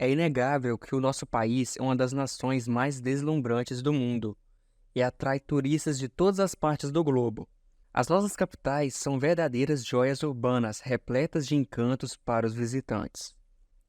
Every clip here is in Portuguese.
É inegável que o nosso país é uma das nações mais deslumbrantes do mundo e atrai turistas de todas as partes do globo. As nossas capitais são verdadeiras joias urbanas, repletas de encantos para os visitantes.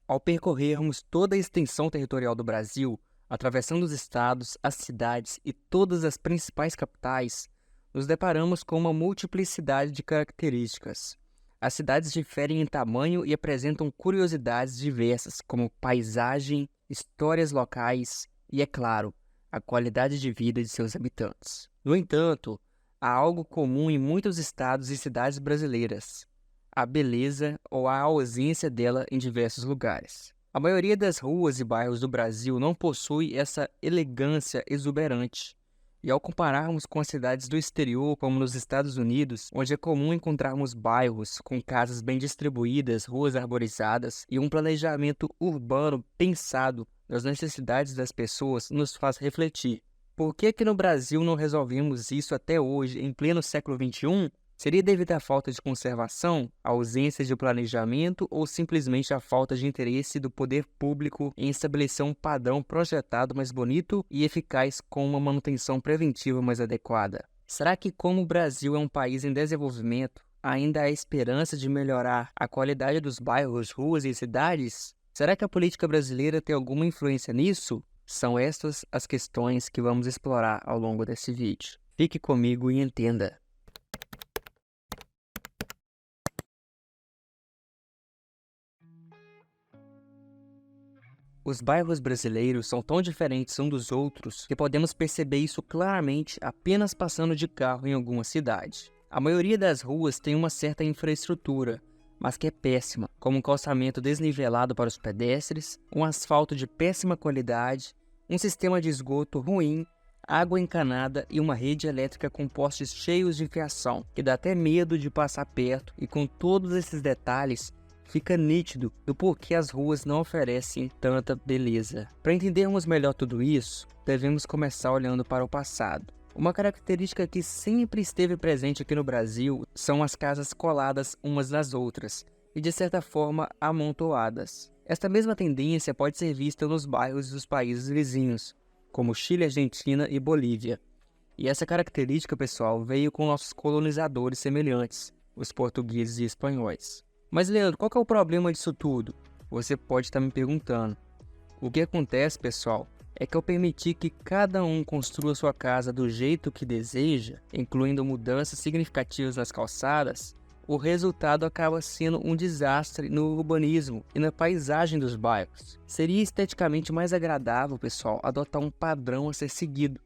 Ao percorrermos toda a extensão territorial do Brasil, atravessando os estados, as cidades e todas as principais capitais, nos deparamos com uma multiplicidade de características. As cidades diferem em tamanho e apresentam curiosidades diversas, como paisagem, histórias locais e, é claro, a qualidade de vida de seus habitantes. No entanto, há algo comum em muitos estados e cidades brasileiras: a beleza ou a ausência dela em diversos lugares. A maioria das ruas e bairros do Brasil não possui essa elegância exuberante. E ao compararmos com as cidades do exterior, como nos Estados Unidos, onde é comum encontrarmos bairros com casas bem distribuídas, ruas arborizadas e um planejamento urbano pensado nas necessidades das pessoas, nos faz refletir. Por que no Brasil não resolvemos isso até hoje, em pleno século XXI? Seria devido à falta de conservação, à ausência de planejamento ou simplesmente à falta de interesse do poder público em estabelecer um padrão projetado mais bonito e eficaz com uma manutenção preventiva mais adequada? Será que, como o Brasil é um país em desenvolvimento, ainda há esperança de melhorar a qualidade dos bairros, ruas e cidades? Será que a política brasileira tem alguma influência nisso? São estas as questões que vamos explorar ao longo desse vídeo. Fique comigo e entenda. Os bairros brasileiros são tão diferentes uns dos outros que podemos perceber isso claramente apenas passando de carro em alguma cidade. A maioria das ruas tem uma certa infraestrutura, mas que é péssima, como um calçamento desnivelado para os pedestres, um asfalto de péssima qualidade, um sistema de esgoto ruim, água encanada e uma rede elétrica com postes cheios de fiação, que dá até medo de passar perto, e com todos esses detalhes, fica nítido do porquê as ruas não oferecem tanta beleza. Para entendermos melhor tudo isso, devemos começar olhando para o passado. Uma característica que sempre esteve presente aqui no Brasil são as casas coladas umas nas outras e, de certa forma, amontoadas. Esta mesma tendência pode ser vista nos bairros dos países vizinhos, como Chile, Argentina e Bolívia. E essa característica, pessoal, veio com nossos colonizadores semelhantes, os portugueses e espanhóis. Mas, Leandro, qual que é o problema disso tudo? Você pode estar me perguntando. O que acontece, pessoal, é que ao permitir que cada um construa sua casa do jeito que deseja, incluindo mudanças significativas nas calçadas, o resultado acaba sendo um desastre no urbanismo e na paisagem dos bairros. Seria esteticamente mais agradável, pessoal, adotar um padrão a ser seguido.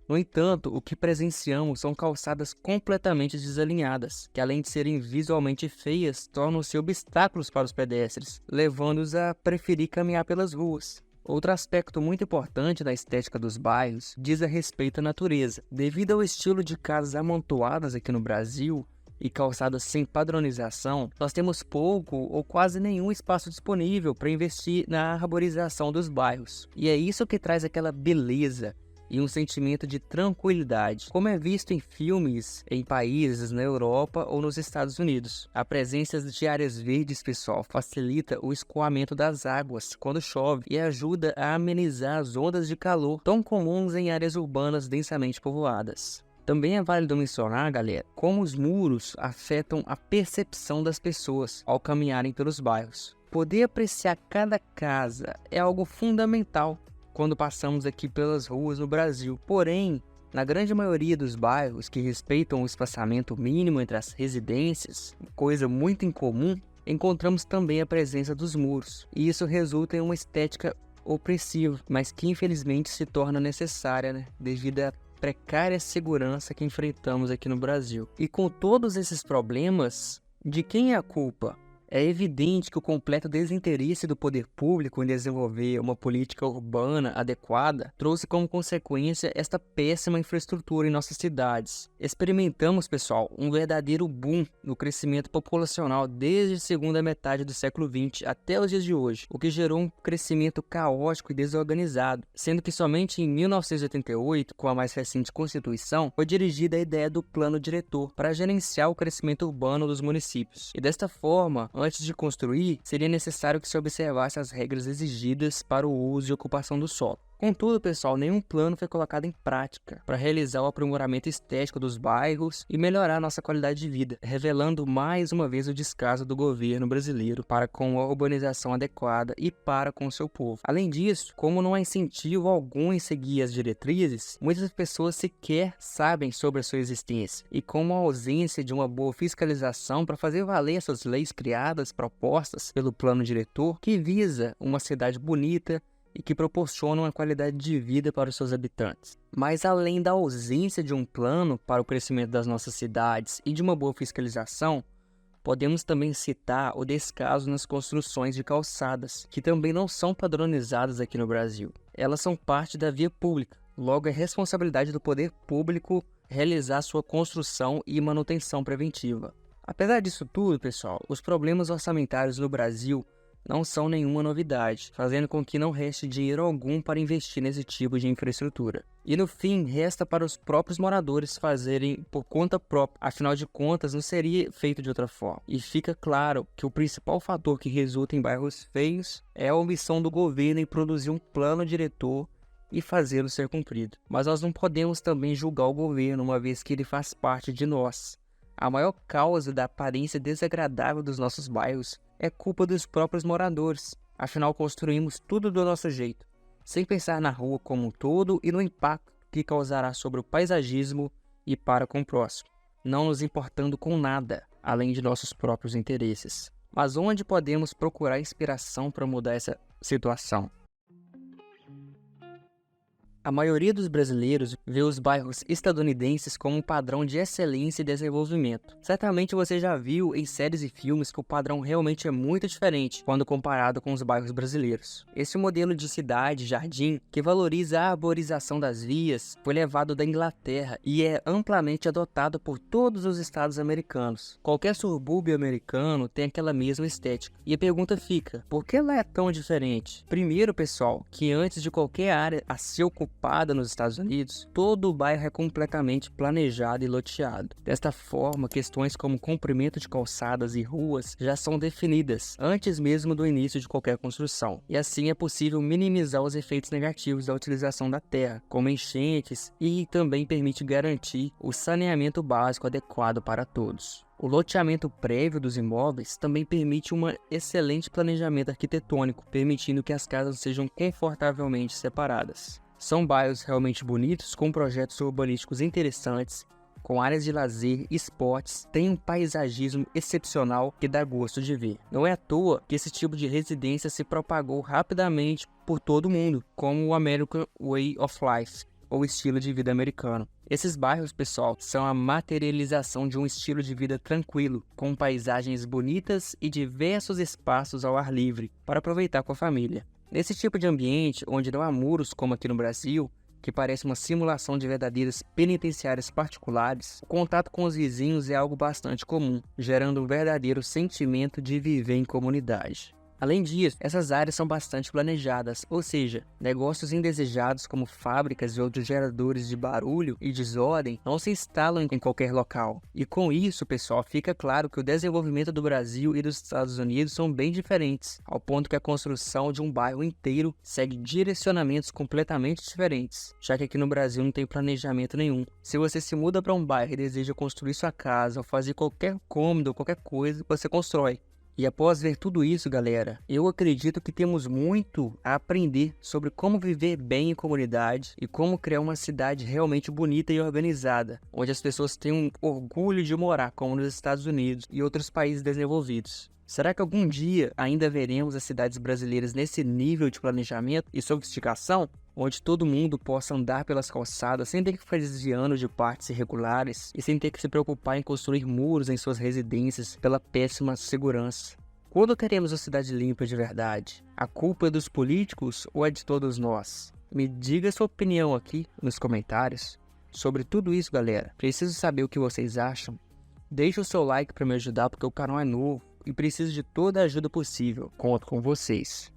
No entanto, o que presenciamos são calçadas completamente desalinhadas, que além de serem visualmente feias, tornam-se obstáculos para os pedestres, levando-os a preferir caminhar pelas ruas. Outro aspecto muito importante da estética dos bairros diz a respeito à natureza. Devido ao estilo de casas amontoadas aqui no Brasil e calçadas sem padronização, nós temos pouco ou quase nenhum espaço disponível para investir na arborização dos bairros. E é isso que traz aquela beleza e um sentimento de tranquilidade, como é visto em filmes em países na Europa ou nos Estados Unidos. A presença de áreas verdes, pessoal, facilita o escoamento das águas quando chove e ajuda a amenizar as ondas de calor tão comuns em áreas urbanas densamente povoadas. Também é válido mencionar, galera, como os muros afetam a percepção das pessoas ao caminharem pelos bairros. Poder apreciar cada casa é algo fundamental quando passamos aqui pelas ruas no Brasil. Porém, na grande maioria dos bairros que respeitam o espaçamento mínimo entre as residências, coisa muito incomum, encontramos também a presença dos muros. E isso resulta em uma estética opressiva, mas que infelizmente se torna necessária, devido à precária segurança que enfrentamos aqui no Brasil. E com todos esses problemas, de quem é a culpa? É evidente que o completo desinteresse do poder público em desenvolver uma política urbana adequada trouxe como consequência esta péssima infraestrutura em nossas cidades. Experimentamos, pessoal, um verdadeiro boom no crescimento populacional desde a segunda metade do século XX até os dias de hoje, o que gerou um crescimento caótico e desorganizado, sendo que somente em 1988, com a mais recente Constituição, foi dirigida a ideia do Plano Diretor para gerenciar o crescimento urbano dos municípios. E desta forma, Antes de construir, seria necessário que se observasse as regras exigidas para o uso e ocupação do solo. Contudo, pessoal, nenhum plano foi colocado em prática para realizar o aprimoramento estético dos bairros e melhorar a nossa qualidade de vida, revelando mais uma vez o descaso do governo brasileiro para com a urbanização adequada e para com o seu povo. Além disso, como não há incentivo algum em seguir as diretrizes, muitas pessoas sequer sabem sobre a sua existência, e com a ausência de uma boa fiscalização para fazer valer essas leis criadas, propostas pelo plano diretor, que visa uma cidade bonita e que proporcionam uma qualidade de vida para os seus habitantes. Mas além da ausência de um plano para o crescimento das nossas cidades e de uma boa fiscalização, podemos também citar o descaso nas construções de calçadas, que também não são padronizadas aqui no Brasil. Elas são parte da via pública, logo é responsabilidade do poder público realizar sua construção e manutenção preventiva. Apesar disso tudo, pessoal, os problemas orçamentários no Brasil não são nenhuma novidade, fazendo com que não reste dinheiro algum para investir nesse tipo de infraestrutura. E no fim, resta para os próprios moradores fazerem por conta própria, afinal de contas não seria feito de outra forma. E fica claro que o principal fator que resulta em bairros feios é a omissão do governo em produzir um plano diretor e fazê-lo ser cumprido. Mas nós não podemos também julgar o governo, uma vez que ele faz parte de nós. A maior causa da aparência desagradável dos nossos bairros é culpa dos próprios moradores. Afinal, construímos tudo do nosso jeito, sem pensar na rua como um todo e no impacto que causará sobre o paisagismo e para com o próximo, não nos importando com nada, além de nossos próprios interesses. Mas onde podemos procurar inspiração para mudar essa situação? A maioria dos brasileiros vê os bairros estadunidenses como um padrão de excelência e desenvolvimento. Certamente você já viu em séries e filmes que o padrão realmente é muito diferente quando comparado com os bairros brasileiros. Esse modelo de cidade-jardim, que valoriza a arborização das vias, foi levado da Inglaterra e é amplamente adotado por todos os estados americanos. Qualquer subúrbio americano tem aquela mesma estética. E a pergunta fica, por que ela é tão diferente? Primeiro, pessoal, que antes de qualquer área a ser ocupada nos Estados Unidos, todo o bairro é completamente planejado e loteado. Desta forma, questões como comprimento de calçadas e ruas já são definidas antes mesmo do início de qualquer construção, e assim é possível minimizar os efeitos negativos da utilização da terra, como enchentes, e também permite garantir o saneamento básico adequado para todos. O loteamento prévio dos imóveis também permite um excelente planejamento arquitetônico, permitindo que as casas sejam confortavelmente separadas. São bairros realmente bonitos, com projetos urbanísticos interessantes, com áreas de lazer, esportes, tem um paisagismo excepcional que dá gosto de ver. Não é à toa que esse tipo de residência se propagou rapidamente por todo o mundo, como o American Way of Life, ou estilo de vida americano. Esses bairros, pessoal, são a materialização de um estilo de vida tranquilo, com paisagens bonitas e diversos espaços ao ar livre para aproveitar com a família. Nesse tipo de ambiente, onde não há muros como aqui no Brasil, que parece uma simulação de verdadeiras penitenciárias particulares, o contato com os vizinhos é algo bastante comum, gerando um verdadeiro sentimento de viver em comunidade. Além disso, essas áreas são bastante planejadas, ou seja, negócios indesejados como fábricas e outros geradores de barulho e desordem não se instalam em qualquer local. E com isso, pessoal, fica claro que o desenvolvimento do Brasil e dos Estados Unidos são bem diferentes, ao ponto que a construção de um bairro inteiro segue direcionamentos completamente diferentes, já que aqui no Brasil não tem planejamento nenhum. Se você se muda para um bairro e deseja construir sua casa ou fazer qualquer cômodo ou qualquer coisa, você constrói. E após ver tudo isso, galera, eu acredito que temos muito a aprender sobre como viver bem em comunidade e como criar uma cidade realmente bonita e organizada, onde as pessoas tenham orgulho de morar, como nos Estados Unidos e outros países desenvolvidos. Será que algum dia ainda veremos as cidades brasileiras nesse nível de planejamento e sofisticação? Onde todo mundo possa andar pelas calçadas sem ter que ficar desviando de partes irregulares e sem ter que se preocupar em construir muros em suas residências pela péssima segurança. Quando teremos uma cidade limpa de verdade? A culpa é dos políticos ou é de todos nós? Me diga sua opinião aqui nos comentários sobre tudo isso, galera. Preciso saber o que vocês acham. Deixe o seu like para me ajudar porque o canal é novo e preciso de toda a ajuda possível. Conto com vocês.